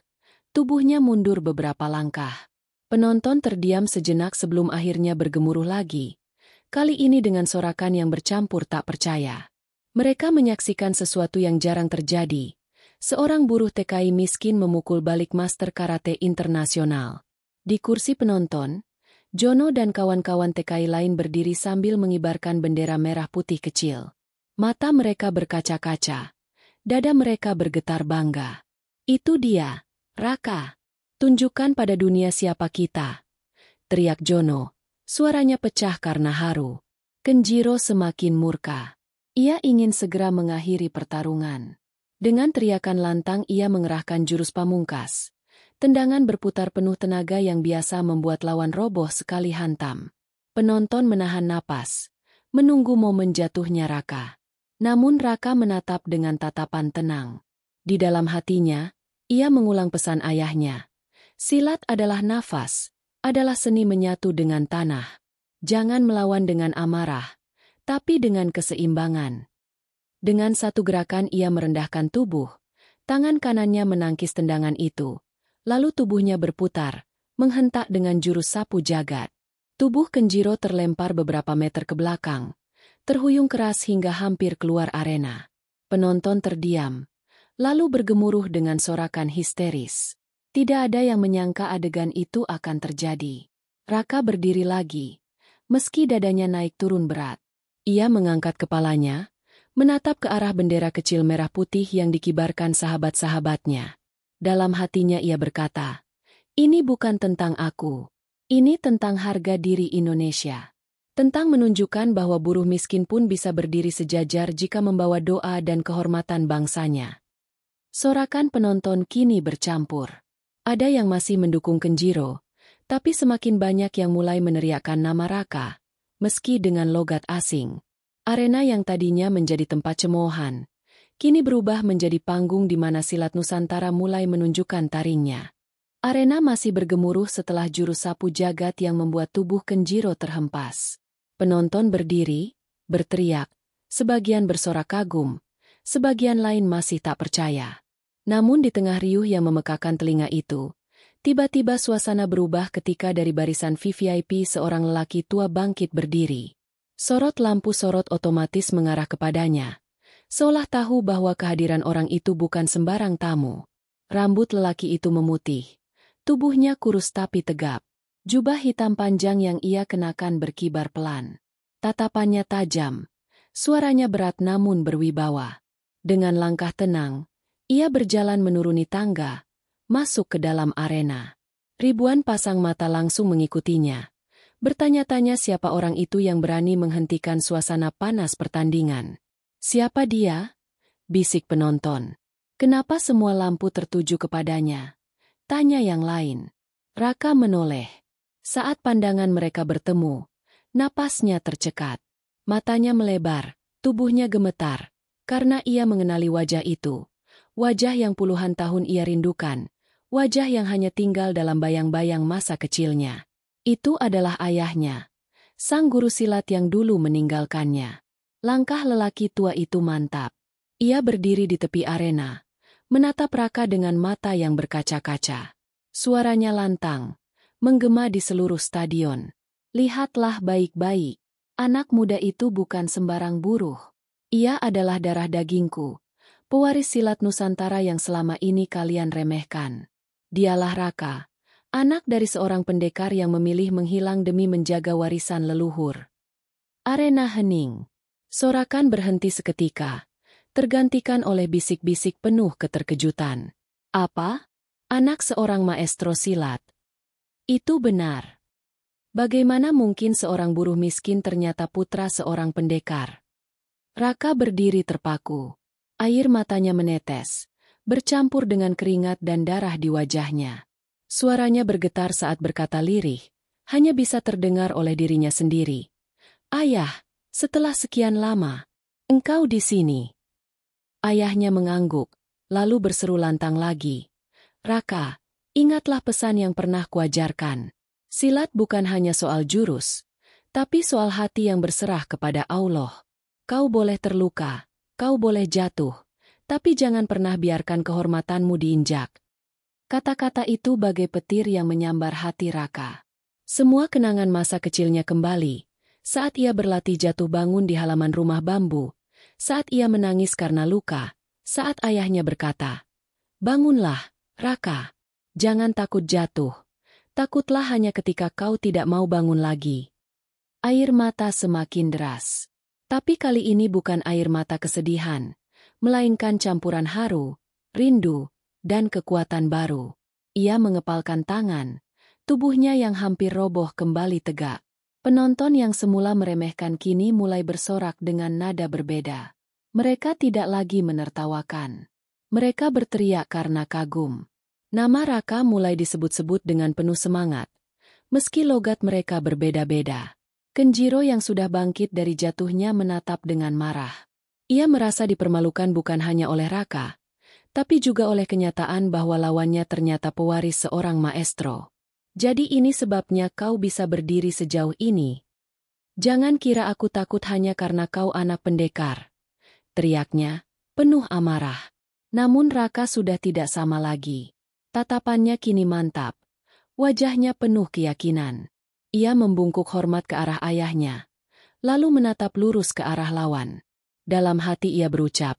Tubuhnya mundur beberapa langkah. Penonton terdiam sejenak sebelum akhirnya bergemuruh lagi. Kali ini dengan sorakan yang bercampur tak percaya. Mereka menyaksikan sesuatu yang jarang terjadi. Seorang buruh TKI miskin memukul balik master karate internasional. Di kursi penonton, Jono dan kawan-kawan TKI lain berdiri sambil mengibarkan bendera merah putih kecil. Mata mereka berkaca-kaca. Dada mereka bergetar bangga. "Itu dia, Raka. Tunjukkan pada dunia siapa kita," teriak Jono. Suaranya pecah karena haru. Kenjiro semakin murka. Ia ingin segera mengakhiri pertarungan. Dengan teriakan lantang ia mengerahkan jurus pamungkas. Tendangan berputar penuh tenaga yang biasa membuat lawan roboh sekali hantam. Penonton menahan napas, menunggu momen jatuhnya Raka. Namun Raka menatap dengan tatapan tenang. Di dalam hatinya, ia mengulang pesan ayahnya. Silat adalah nafas, adalah seni menyatu dengan tanah. Jangan melawan dengan amarah, tapi dengan keseimbangan. Dengan satu gerakan ia merendahkan tubuh, tangan kanannya menangkis tendangan itu. Lalu tubuhnya berputar, menghentak dengan jurus sapu jagat. Tubuh Kenjiro terlempar beberapa meter ke belakang, terhuyung keras hingga hampir keluar arena. Penonton terdiam, lalu bergemuruh dengan sorakan histeris. Tidak ada yang menyangka adegan itu akan terjadi. Raka berdiri lagi, meski dadanya naik turun berat. Ia mengangkat kepalanya, menatap ke arah bendera kecil merah putih yang dikibarkan sahabat-sahabatnya. Dalam hatinya ia berkata, "Ini bukan tentang aku. Ini tentang harga diri Indonesia. Tentang menunjukkan bahwa buruh miskin pun bisa berdiri sejajar jika membawa doa dan kehormatan bangsanya." Sorakan penonton kini bercampur. Ada yang masih mendukung Kenjiro, tapi semakin banyak yang mulai meneriakkan nama Raka, meski dengan logat asing. Arena yang tadinya menjadi tempat cemoohan, kini berubah menjadi panggung di mana silat Nusantara mulai menunjukkan taringnya. Arena masih bergemuruh setelah jurus sapu jagat yang membuat tubuh Kenjiro terhempas. Penonton berdiri, berteriak, sebagian bersorak kagum, sebagian lain masih tak percaya. Namun di tengah riuh yang memekakan telinga itu, tiba-tiba suasana berubah ketika dari barisan VVIP seorang lelaki tua bangkit berdiri. Sorot lampu sorot otomatis mengarah kepadanya, seolah tahu bahwa kehadiran orang itu bukan sembarang tamu. Rambut lelaki itu memutih, tubuhnya kurus tapi tegap. Jubah hitam panjang yang ia kenakan berkibar pelan. Tatapannya tajam, suaranya berat namun berwibawa. Dengan langkah tenang, ia berjalan menuruni tangga, masuk ke dalam arena. Ribuan pasang mata langsung mengikutinya, bertanya-tanya siapa orang itu yang berani menghentikan suasana panas pertandingan. "Siapa dia?" bisik penonton. "Kenapa semua lampu tertuju kepadanya?" tanya yang lain. Raka menoleh. Saat pandangan mereka bertemu, napasnya tercekat. Matanya melebar, tubuhnya gemetar, karena ia mengenali wajah itu. Wajah yang puluhan tahun ia rindukan, wajah yang hanya tinggal dalam bayang-bayang masa kecilnya. Itu adalah ayahnya, sang guru silat yang dulu meninggalkannya. Langkah lelaki tua itu mantap. Ia berdiri di tepi arena, menatap Raka dengan mata yang berkaca-kaca. Suaranya lantang, menggema di seluruh stadion. "Lihatlah baik-baik, anak muda itu bukan sembarang buruh. Ia adalah darah dagingku, pewaris silat Nusantara yang selama ini kalian remehkan. Dialah Raka, anak dari seorang pendekar yang memilih menghilang demi menjaga warisan leluhur." Arena hening. Sorakan berhenti seketika. tergantikan oleh bisik-bisik penuh keterkejutan. Apa? Anak seorang maestro silat? Itu benar. Bagaimana mungkin seorang buruh miskin ternyata putra seorang pendekar? Raka berdiri terpaku. Air matanya menetes, bercampur dengan keringat dan darah di wajahnya. Suaranya bergetar saat berkata lirih, hanya bisa terdengar oleh dirinya sendiri. Ayah, setelah sekian lama, engkau di sini. Ayahnya mengangguk, lalu berseru lantang lagi. Raka, ingatlah pesan yang pernah kuajarkan. Silat bukan hanya soal jurus, tapi soal hati yang berserah kepada Allah. Kau boleh terluka, kau boleh jatuh, tapi jangan pernah biarkan kehormatanmu diinjak. Kata-kata itu bagai petir yang menyambar hati Raka. Semua kenangan masa kecilnya kembali, saat ia berlatih jatuh bangun di halaman rumah bambu, saat ia menangis karena luka, saat ayahnya berkata, "Bangunlah, Raka, jangan takut jatuh. Takutlah hanya ketika kau tidak mau bangun lagi." Air mata semakin deras. Tapi kali ini bukan air mata kesedihan, melainkan campuran haru, rindu, dan kekuatan baru. Ia mengepalkan tangan, tubuhnya yang hampir roboh kembali tegak. Penonton yang semula meremehkan kini mulai bersorak dengan nada berbeda. Mereka tidak lagi menertawakan. Mereka berteriak karena kagum. Nama Raka mulai disebut-sebut dengan penuh semangat. Meski logat mereka berbeda-beda. Kenjiro yang sudah bangkit dari jatuhnya menatap dengan marah. Ia merasa dipermalukan bukan hanya oleh Raka, tapi juga oleh kenyataan bahwa lawannya ternyata pewaris seorang maestro. Jadi ini sebabnya kau bisa berdiri sejauh ini. Jangan kira aku takut hanya karena kau anak pendekar. Teriaknya, penuh amarah. Namun Raka sudah tidak sama lagi. Tatapannya kini mantap. Wajahnya penuh keyakinan. Ia membungkuk hormat ke arah ayahnya, lalu menatap lurus ke arah lawan. Dalam hati ia berucap,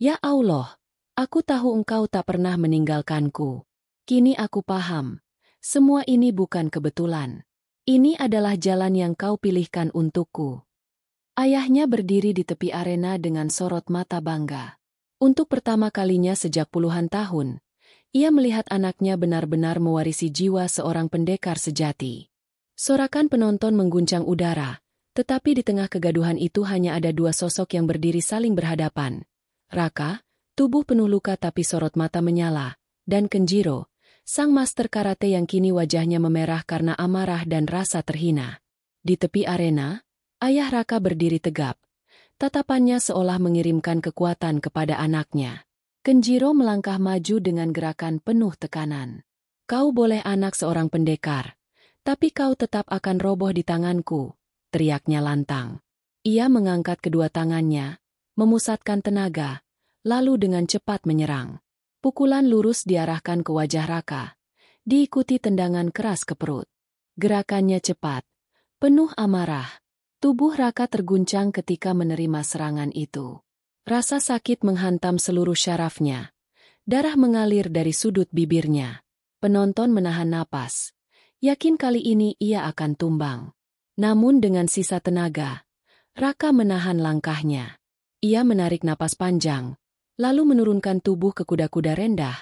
"Ya Allah, aku tahu engkau tak pernah meninggalkanku. Kini aku paham, semua ini bukan kebetulan. Ini adalah jalan yang kau pilihkan untukku." Ayahnya berdiri di tepi arena dengan sorot mata bangga. Untuk pertama kalinya sejak puluhan tahun, ia melihat anaknya benar-benar mewarisi jiwa seorang pendekar sejati. Sorakan penonton mengguncang udara, tetapi di tengah kegaduhan itu hanya ada dua sosok yang berdiri saling berhadapan. Raka, tubuh penuh luka tapi sorot mata menyala, dan Kenjiro, sang master karate yang kini wajahnya memerah karena amarah dan rasa terhina. Di tepi arena, ayah Raka berdiri tegap. Tatapannya seolah mengirimkan kekuatan kepada anaknya. Kenjiro melangkah maju dengan gerakan penuh tekanan. "Kau boleh anak seorang pendekar, tapi kau tetap akan roboh di tanganku," teriaknya lantang. Ia mengangkat kedua tangannya, memusatkan tenaga, lalu dengan cepat menyerang. Pukulan lurus diarahkan ke wajah Raka, diikuti tendangan keras ke perut. Gerakannya cepat, penuh amarah. Tubuh Raka terguncang ketika menerima serangan itu. Rasa sakit menghantam seluruh syarafnya. Darah mengalir dari sudut bibirnya. Penonton menahan napas. Yakin kali ini ia akan tumbang. Namun dengan sisa tenaga, Raka menahan langkahnya. Ia menarik napas panjang, lalu menurunkan tubuh ke kuda-kuda rendah,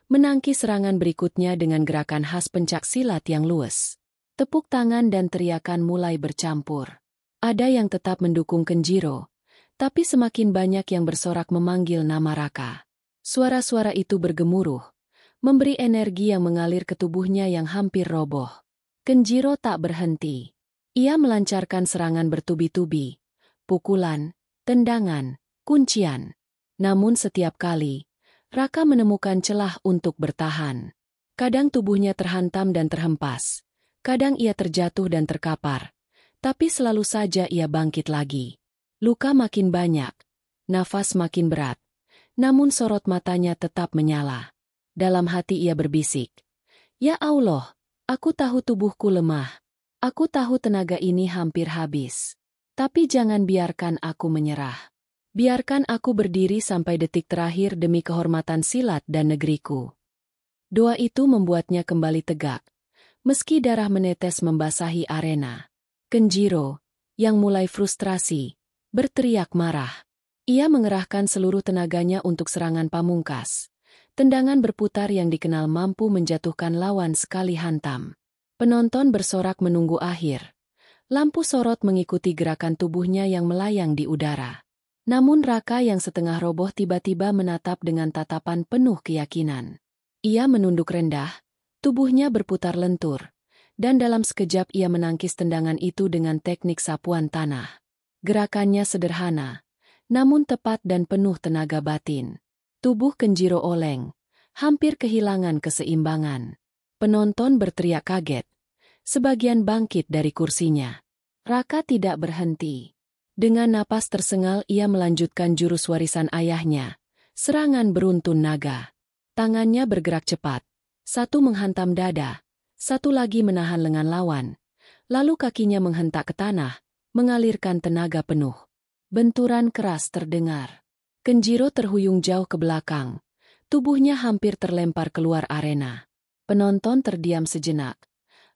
menangkis serangan berikutnya dengan gerakan khas pencak silat yang luwes. Tepuk tangan dan teriakan mulai bercampur. Ada yang tetap mendukung Kenjiro, tapi semakin banyak yang bersorak memanggil nama Raka. Suara-suara itu bergemuruh, memberi energi yang mengalir ke tubuhnya yang hampir roboh. Kenjiro tak berhenti. Ia melancarkan serangan bertubi-tubi, pukulan, tendangan, kuncian. Namun setiap kali, Raka menemukan celah untuk bertahan. Kadang tubuhnya terhantam dan terhempas, kadang ia terjatuh dan terkapar, tapi selalu saja ia bangkit lagi. Luka makin banyak, nafas makin berat, namun sorot matanya tetap menyala. Dalam hati ia berbisik, "Ya Allah, aku tahu tubuhku lemah. Aku tahu tenaga ini hampir habis. Tapi jangan biarkan aku menyerah. Biarkan aku berdiri sampai detik terakhir demi kehormatan silat dan negeriku." Doa itu membuatnya kembali tegak, meski darah menetes membasahi arena. Kenjiro, yang mulai frustrasi, berteriak marah. Ia mengerahkan seluruh tenaganya untuk serangan pamungkas. Tendangan berputar yang dikenal mampu menjatuhkan lawan sekali hantam. Penonton bersorak menunggu akhir. Lampu sorot mengikuti gerakan tubuhnya yang melayang di udara. Namun Raka yang setengah roboh tiba-tiba menatap dengan tatapan penuh keyakinan. Ia menunduk rendah, tubuhnya berputar lentur, dan dalam sekejap ia menangkis tendangan itu dengan teknik sapuan tanah. Gerakannya sederhana, namun tepat dan penuh tenaga batin. Tubuh Kenjiro oleng, hampir kehilangan keseimbangan. Penonton berteriak kaget. Sebagian bangkit dari kursinya. Raka tidak berhenti. Dengan napas tersengal ia melanjutkan jurus warisan ayahnya, serangan beruntun naga. Tangannya bergerak cepat. Satu menghantam dada, satu lagi menahan lengan lawan. Lalu kakinya menghentak ke tanah, mengalirkan tenaga penuh. Benturan keras terdengar. Kenjiro terhuyung jauh ke belakang. Tubuhnya hampir terlempar keluar arena. Penonton terdiam sejenak.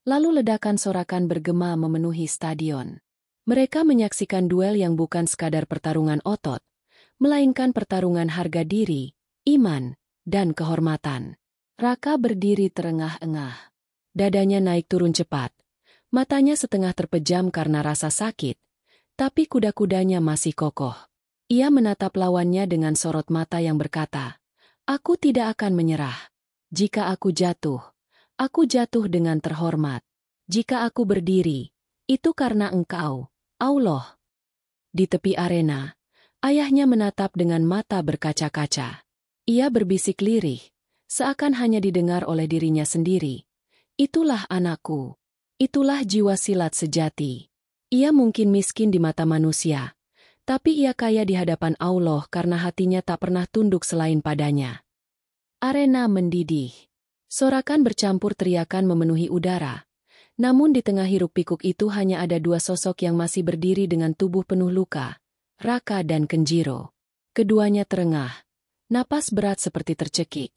Lalu ledakan sorakan bergema memenuhi stadion. Mereka menyaksikan duel yang bukan sekadar pertarungan otot, melainkan pertarungan harga diri, iman, dan kehormatan. Raka berdiri terengah-engah. Dadanya naik turun cepat. Matanya setengah terpejam karena rasa sakit, tapi kuda-kudanya masih kokoh. Ia menatap lawannya dengan sorot mata yang berkata, "Aku tidak akan menyerah. Jika aku jatuh dengan terhormat. Jika aku berdiri, itu karena Engkau, Allah." Di tepi arena, ayahnya menatap dengan mata berkaca-kaca. Ia berbisik lirih, seakan hanya didengar oleh dirinya sendiri. "Itulah anakku. Itulah jiwa silat sejati. Ia mungkin miskin di mata manusia, tapi ia kaya di hadapan Allah karena hatinya tak pernah tunduk selain padanya." Arena mendidih. Sorakan bercampur teriakan memenuhi udara. Namun di tengah hiruk-pikuk itu hanya ada dua sosok yang masih berdiri dengan tubuh penuh luka, Raka dan Kenjiro. Keduanya terengah, napas berat seperti tercekik,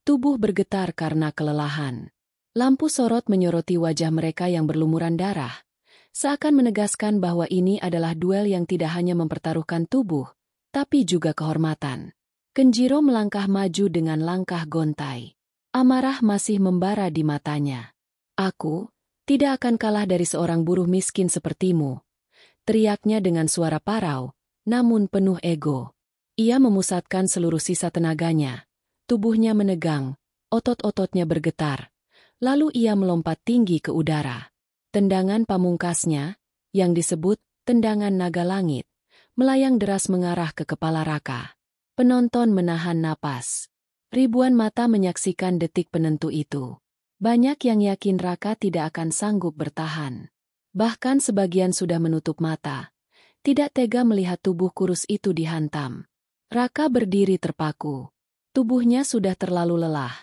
tubuh bergetar karena kelelahan. Lampu sorot menyoroti wajah mereka yang berlumuran darah, seakan menegaskan bahwa ini adalah duel yang tidak hanya mempertaruhkan tubuh, tapi juga kehormatan. Kenjiro melangkah maju dengan langkah gontai. Amarah masih membara di matanya. "Aku tidak akan kalah dari seorang buruh miskin sepertimu," teriaknya dengan suara parau, namun penuh ego. Ia memusatkan seluruh sisa tenaganya. Tubuhnya menegang, otot-ototnya bergetar. Lalu ia melompat tinggi ke udara. Tendangan pamungkasnya, yang disebut tendangan naga langit, melayang deras mengarah ke kepala Raka. Penonton menahan napas. Ribuan mata menyaksikan detik penentu itu. Banyak yang yakin Raka tidak akan sanggup bertahan. Bahkan sebagian sudah menutup mata. Tidak tega melihat tubuh kurus itu dihantam. Raka berdiri terpaku. Tubuhnya sudah terlalu lelah.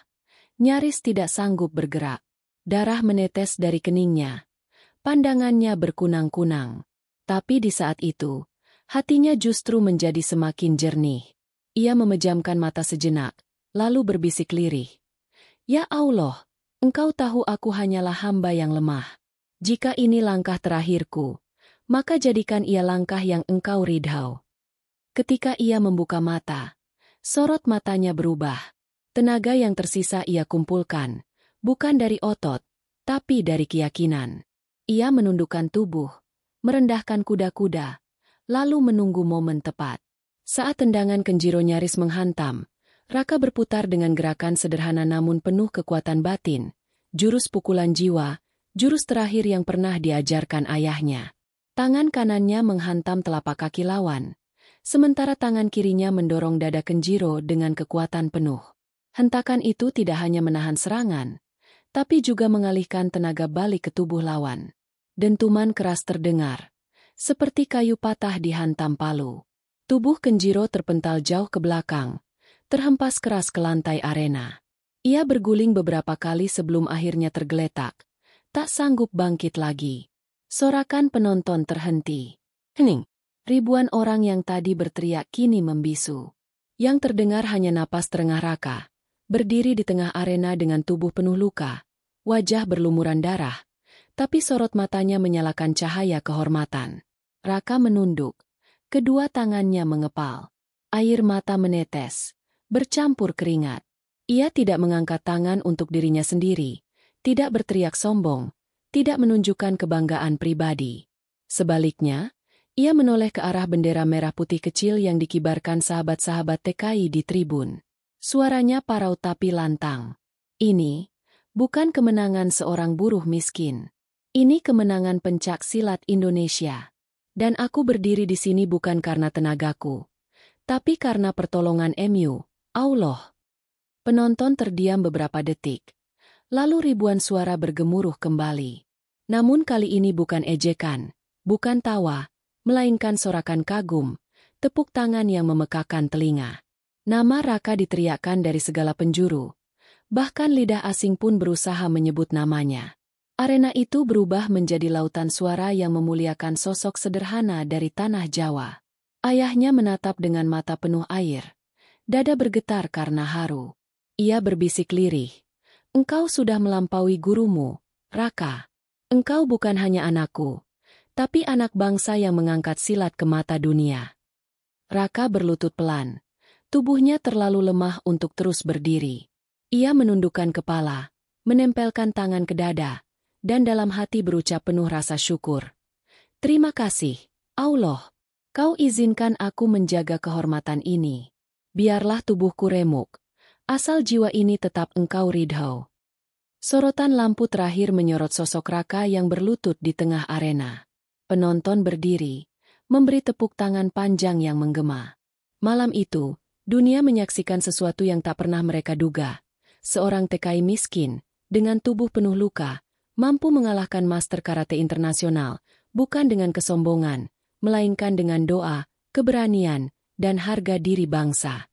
Nyaris tidak sanggup bergerak. Darah menetes dari keningnya. Pandangannya berkunang-kunang. Tapi di saat itu, hatinya justru menjadi semakin jernih. Ia memejamkan mata sejenak, lalu berbisik lirih. "Ya Allah, Engkau tahu aku hanyalah hamba yang lemah. Jika ini langkah terakhirku, maka jadikan ia langkah yang Engkau ridhau." Ketika ia membuka mata, sorot matanya berubah. Tenaga yang tersisa ia kumpulkan, bukan dari otot, tapi dari keyakinan. Ia menundukkan tubuh, merendahkan kuda-kuda, lalu menunggu momen tepat. Saat tendangan Kenjiro nyaris menghantam, Raka berputar dengan gerakan sederhana namun penuh kekuatan batin, jurus pukulan jiwa, jurus terakhir yang pernah diajarkan ayahnya. Tangan kanannya menghantam telapak kaki lawan, sementara tangan kirinya mendorong dada Kenjiro dengan kekuatan penuh. Hentakan itu tidak hanya menahan serangan, tapi juga mengalihkan tenaga balik ke tubuh lawan. Dentuman keras terdengar, seperti kayu patah dihantam palu. Tubuh Kenjiro terpental jauh ke belakang, terhempas keras ke lantai arena. Ia berguling beberapa kali sebelum akhirnya tergeletak, tak sanggup bangkit lagi. Sorakan penonton terhenti. Hening! Ribuan orang yang tadi berteriak kini membisu. Yang terdengar hanya napas terengah Raka, berdiri di tengah arena dengan tubuh penuh luka, wajah berlumuran darah, tapi sorot matanya menyalakan cahaya kehormatan. Raka menunduk, kedua tangannya mengepal. Air mata menetes, bercampur keringat. Ia tidak mengangkat tangan untuk dirinya sendiri, tidak berteriak sombong, tidak menunjukkan kebanggaan pribadi. Sebaliknya, ia menoleh ke arah bendera merah putih kecil yang dikibarkan sahabat-sahabat TKI di tribun. Suaranya parau tapi lantang. Ini bukan kemenangan seorang buruh miskin. Ini kemenangan pencak silat Indonesia. Dan aku berdiri di sini bukan karena tenagaku, tapi karena pertolongan MU, Allah. Penonton terdiam beberapa detik. Lalu ribuan suara bergemuruh kembali. Namun kali ini bukan ejekan, bukan tawa, melainkan sorakan kagum, tepuk tangan yang memekakan telinga. Nama Raka diteriakkan dari segala penjuru. Bahkan lidah asing pun berusaha menyebut namanya. Arena itu berubah menjadi lautan suara yang memuliakan sosok sederhana dari tanah Jawa. Ayahnya menatap dengan mata penuh air. Dada bergetar karena haru. Ia berbisik lirih. Engkau sudah melampaui gurumu, Raka. Engkau bukan hanya anakku, tapi anak bangsa yang mengangkat silat ke mata dunia. Raka berlutut pelan. Tubuhnya terlalu lemah untuk terus berdiri. Ia menundukkan kepala, menempelkan tangan ke dada, dan dalam hati berucap penuh rasa syukur. Terima kasih, Allah. Kau izinkan aku menjaga kehormatan ini. Biarlah tubuhku remuk, asal jiwa ini tetap engkau ridho. Sorotan lampu terakhir menyorot sosok Raka yang berlutut di tengah arena. Penonton berdiri, memberi tepuk tangan panjang yang menggema. Malam itu, dunia menyaksikan sesuatu yang tak pernah mereka duga. Seorang TKI miskin, dengan tubuh penuh luka, mampu mengalahkan master karate internasional, bukan dengan kesombongan, melainkan dengan doa, keberanian, dan harga diri bangsa.